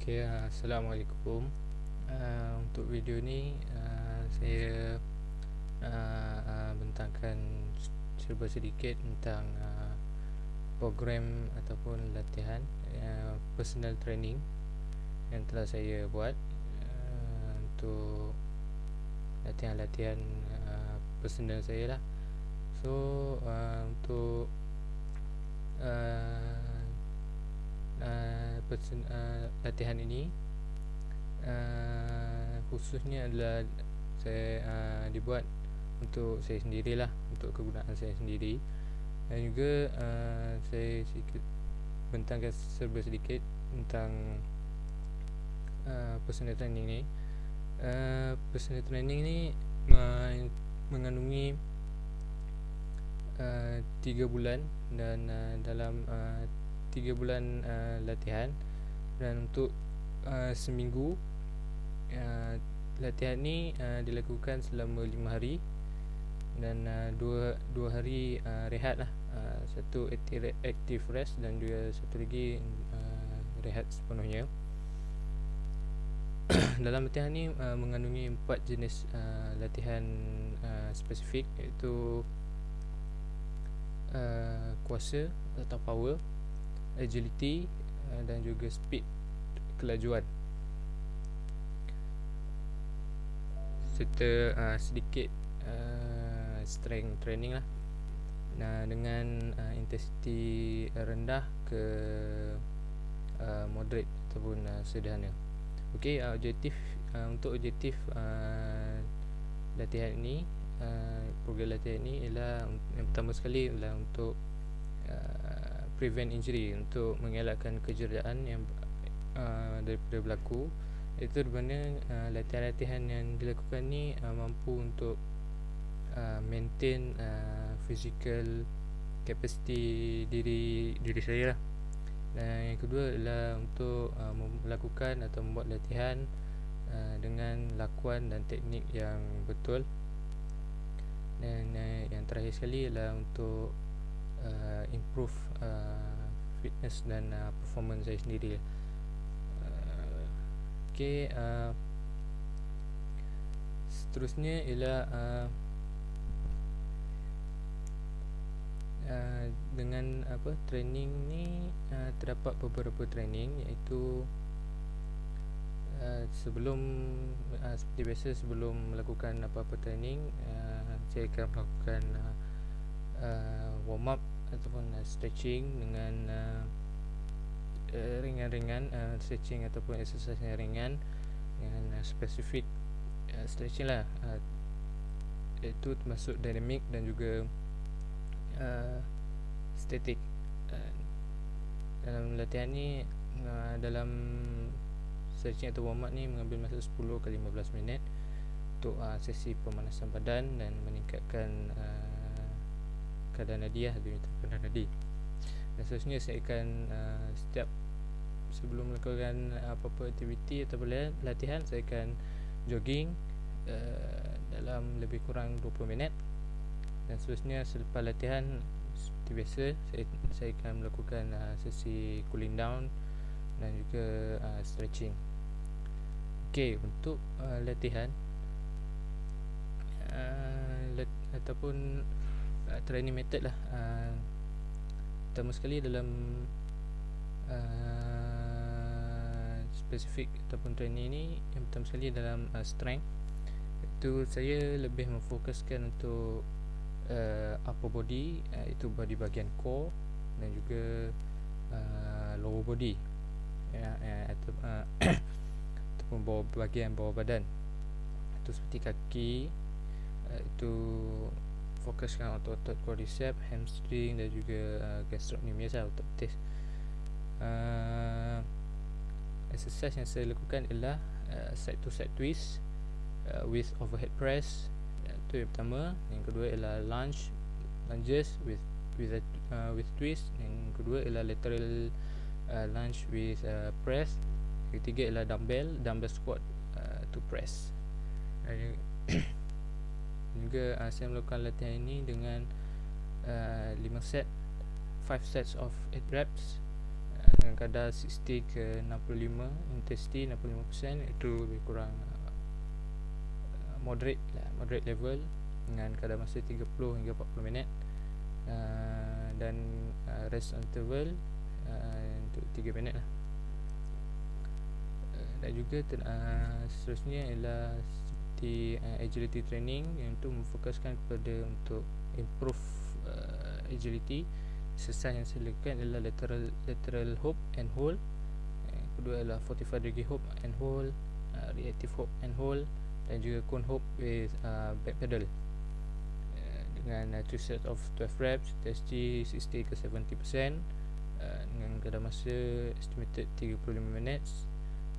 Assalamualaikum. Untuk video ni saya bentangkan serba sedikit tentang program ataupun latihan personal training yang telah saya buat untuk latihan-latihan personal saya lah. So untuk latihan ini khususnya adalah saya dibuat untuk saya sendirilah, untuk kegunaan saya sendiri, dan juga saya bentangkan serba sedikit tentang personal training ni. Personal training ni mengandungi 3 bulan, dan dalam 3 bulan latihan, dan untuk seminggu latihan ni dilakukan selama 5 hari, dan 2 hari rehat lah, satu active rest dan juga satu lagi rehat sepenuhnya. Dalam latihan ni mengandungi 4 jenis latihan spesifik, iaitu kuasa atau power, agility, dan juga speed, kelajuan, serta sedikit strength training lah, dengan intensity rendah ke moderate ataupun sederhana. Untuk objektif latihan ini, program latihan ini ialah, yang pertama sekali ialah untuk prevent injury, untuk mengelakkan kecederaan yang daripada berlaku, iaitu di mana latihan-latihan yang dilakukan ni mampu untuk maintain physical capacity diri saya lah. Dan yang kedua adalah untuk melakukan atau membuat latihan dengan lakuan dan teknik yang betul. Dan yang terakhir sekali adalah untuk improve fitness dan performance saya sendiri. Seterusnya ialah dengan training ni terdapat beberapa training, iaitu seperti biasa, sebelum melakukan apa-apa training, saya akan melakukan warm up ataupun stretching dengan ringan-ringan, stretching ataupun exercise yang ringan dengan spesifik stretching lah, iaitu termasuk dynamic dan juga static. Dalam latihan ni, dalam stretching atau warm up ni mengambil masa 10 ke 15 minit untuk sesi pemanasan badan dan meningkatkan kadar nadi lah, kadar nadi. Dan seterusnya saya akan setiap sebelum melakukan apa-apa aktiviti atau latihan, saya akan jogging dalam lebih kurang 20 minit. Dan seterusnya selepas latihan, seperti biasa, saya akan melakukan sesi cooling down dan juga stretching. Untuk latihan ataupun training method lah, pertama sekali dalam spesifik ataupun training ni, yang pertama sekali dalam strength, itu saya lebih memfokuskan untuk upper body, itu body bahagian core, dan juga lower body, ataupun bahagian bawah badan, itu seperti kaki, itu fokuskan otot-otot quadriceps, hamstring, dan juga gastrocnemius lah, otot betis. Exercise yang saya lakukan ialah side to side twist with overhead press, itu yang pertama. Yang kedua ialah lunges with twist. Yang kedua ialah lateral lunge with press. Yang ketiga ialah dumbbell squat to press. Juga saya melakukan latihan ini dengan 5 sets of 8 reps, dengan kadar 60 ke 65, intensity 65%, itu lebih kurang moderate level dengan kadar masa 30 hingga 40 minit, dan rest interval untuk 3 minit lah. Dan juga seterusnya ialah seperti agility training yang untuk memfokuskan kepada untuk improve agility. Exercise yang saya lakukan ialah lateral hop and hold, kedua ialah 45 degree hop and hold, reactive hop and hold, dan juga cone hop with back pedal, dengan 2 sets of 12 reps, TSG 60 ke 70%, dengan kadar masa estimated 35 minutes,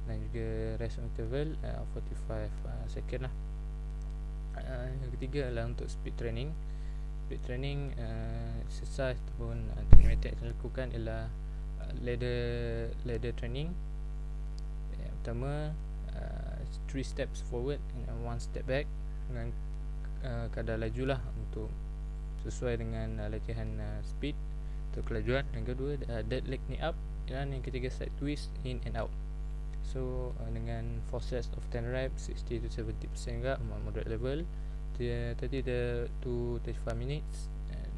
dan juga rest interval 45 second lah. Yang ketiga adalah untuk speed training. Speed training exercise ataupun training method yang saya lakukan ialah ladder training. Yang pertama 3 steps forward and 1 step back, dengan kadar laju lah untuk sesuai dengan latihan speed atau kelajuan. Yang kedua dead leg knee up, dan yang ketiga side twist in and out. So dengan 4 sets of 10 reps, 60 to 70% juga, moderate level. Tadi ada 35 minutes, and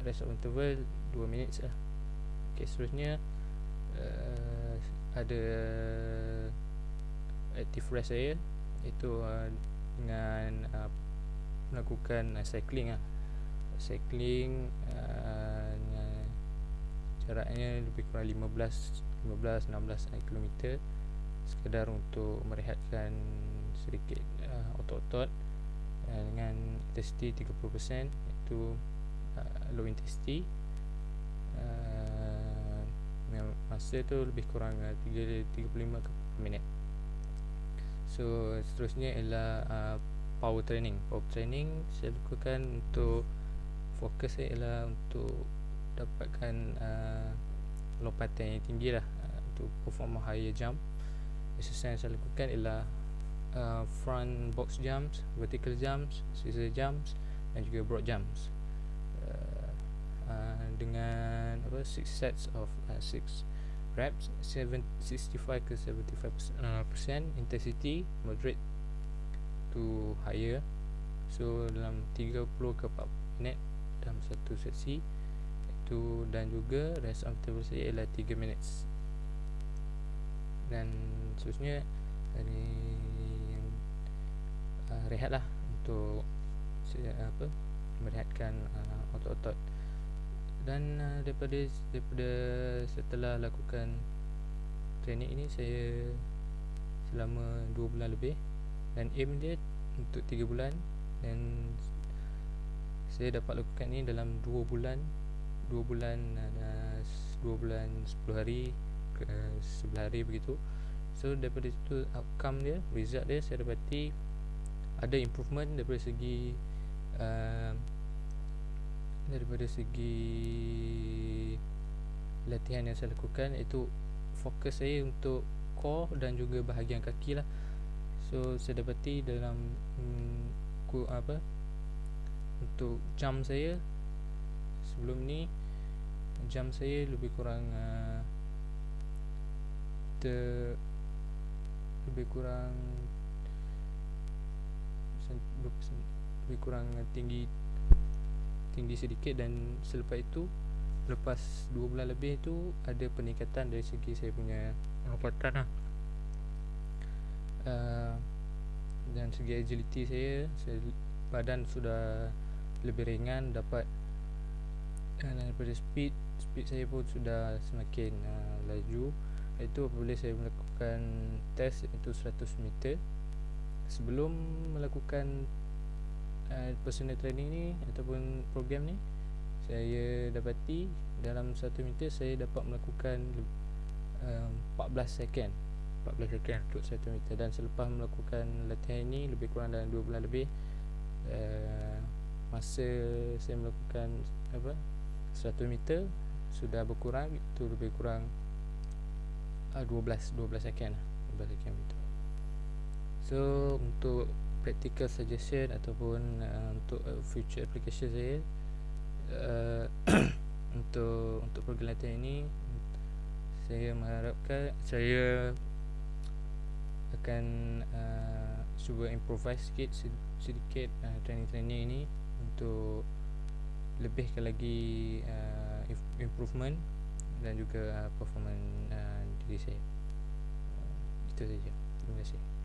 rest of interval 2 minutes lah. Okay, seterusnya ada active rest saya, iaitu dengan melakukan cycling lah. Cycling jaraknya lebih kurang 15-16 km, sekadar untuk merehatkan sedikit otot-otot, dengan intensity 30%, iaitu low intensity. Masa tu lebih kurang 35 minit. So seterusnya ialah power training. Power training saya lakukan untuk fokus saya ialah untuk dapatkan lompatan yang tinggi lah, untuk perform higher jump. Exercise yang saya lakukan ialah front box jumps, vertical jumps, scissor jumps, dan juga broad jumps, dengan 6 sets of 6 reps, 65 ke 75% intensity moderate to higher. So dalam 30 ke 40 minit dalam satu sesi itu, dan juga rest interval saya ialah 3 minutes. Dan seterusnya hari rehat lah, untuk merehatkan otot-otot. Dan daripada setelah lakukan training ini, saya selama 2 bulan lebih, dan aim dia untuk 3 bulan, dan saya dapat lakukan ini dalam 2 bulan 10 hari ke 11 hari begitu. So daripada itu, outcome dia, result dia, saya dapati ada improvement daripada segi latihan yang saya lakukan, iaitu fokus saya untuk core dan juga bahagian kaki lah. So saya dapati dalam untuk jump saya, sebelum ni jump saya lebih kurang tinggi sedikit, dan selepas itu, lepas 2 bulan lebih itu, ada peningkatan dari segi saya punya lompatan lah. Dan segi agility saya badan sudah lebih ringan, dapat daripada speed saya pun sudah semakin laju. Itu apabila saya melakukan test itu 100 meter. Sebelum melakukan personal training ni ataupun program ni, saya dapati dalam 1 meter saya dapat melakukan 14 second untuk 1 meter. Dan selepas melakukan latihan ini lebih kurang dalam 2 bulan lebih, masa saya melakukan 100 meter sudah berkurang, itu lebih kurang 12 second begitu. So untuk practical suggestion ataupun untuk future application saya, untuk program latihan ini, saya mengharapkan saya akan cuba improvise sedikit training ini untuk lebihkan lagi improvement dan juga performance diri saya. Itu saja. Terima kasih.